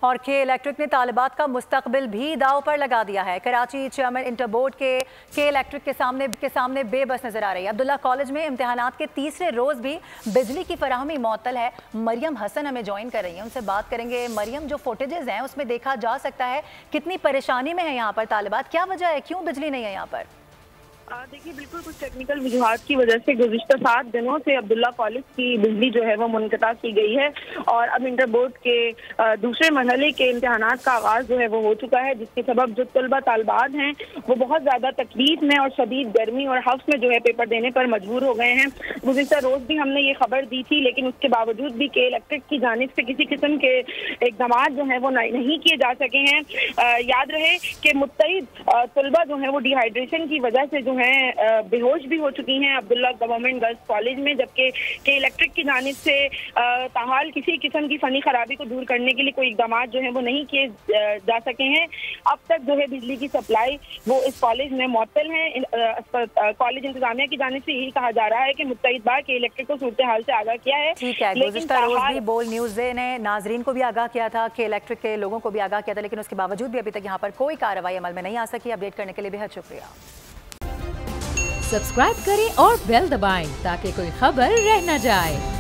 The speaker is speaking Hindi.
और के इलेक्ट्रिक ने तालिबात का मुस्तकबिल भी दाव पर लगा दिया है। कराची चेयरमैन इंटर बोर्ड के इलेक्ट्रिक के सामने बेबस नजर आ रही है। अब्दुल्ला कॉलेज में इम्तिहानात के तीसरे रोज भी बिजली की फराहमी मअतल है। मरियम हसन हमें ज्वाइन कर रही है, उनसे बात करेंगे। मरियम, जो फुटेजेस हैं उसमें देखा जा सकता है कितनी परेशानी में है यहाँ पर तालिबात, क्या वजह है, क्यों बिजली नहीं है यहाँ पर? देखिए, बिल्कुल कुछ टेक्निकल वजूहात की वजह से गुज़िश्ता 7 दिनों से अब्दुल्ला कॉलेज की बिजली जो है वो मुनक़ता की गई है और अब इंटर बोर्ड के दूसरे मरहले के इम्तिहानात का आगाज़ जो है वो हो चुका है, जिसके सबब जो तलबा तालबात हैं वो बहुत ज़्यादा तकलीफ में और शदीद गर्मी और हफ्स में जो है पेपर देने पर मजबूर हो गए हैं। गुज़िश्ता रोज़ भी हमने ये खबर दी थी, लेकिन उसके बावजूद भी के इलेक्ट्रिक की जानिब से किसी किस्म के इक़दाम जो हैं वो नहीं किए जा सके हैं। याद रहे कि मुत्तहिद तलबा जो हैं वो डिहाइड्रेशन की वजह से जो हैं बेहोश भी हो चुकी हैं अब्दुल्ला गवर्नमेंट गर्ल्स कॉलेज में, जबकि के इलेक्ट्रिक की जानिब से ताहाल किसी किस्म की फनी खराबी को दूर करने के लिए कोई इक़दाम जो है वो नहीं किए जा सके हैं। अब तक जो है बिजली की सप्लाई वो इस कॉलेज में मुअत्तल है। कॉलेज इंतजामिया की जानिब से यही कहा जा रहा है कि मुत्तहिद बार के इलेक्ट्रिक को सूरत हाल से आगाह किया है। ठीक है, गुज़िश्ता रोज भी बोल न्यूज़ ने नाजरीन को भी आगाह किया था, कि इलेक्ट्रिक के लोगों को भी आगाह किया था, लेकिन उसके बावजूद भी अभी तक यहाँ पर कोई कार्रवाई अमल में नहीं आ सकी। अपडेट करने के लिए बेहद शुक्रिया। सब्सक्राइब करें और बेल दबाएं ताकि कोई खबर रह न जाए।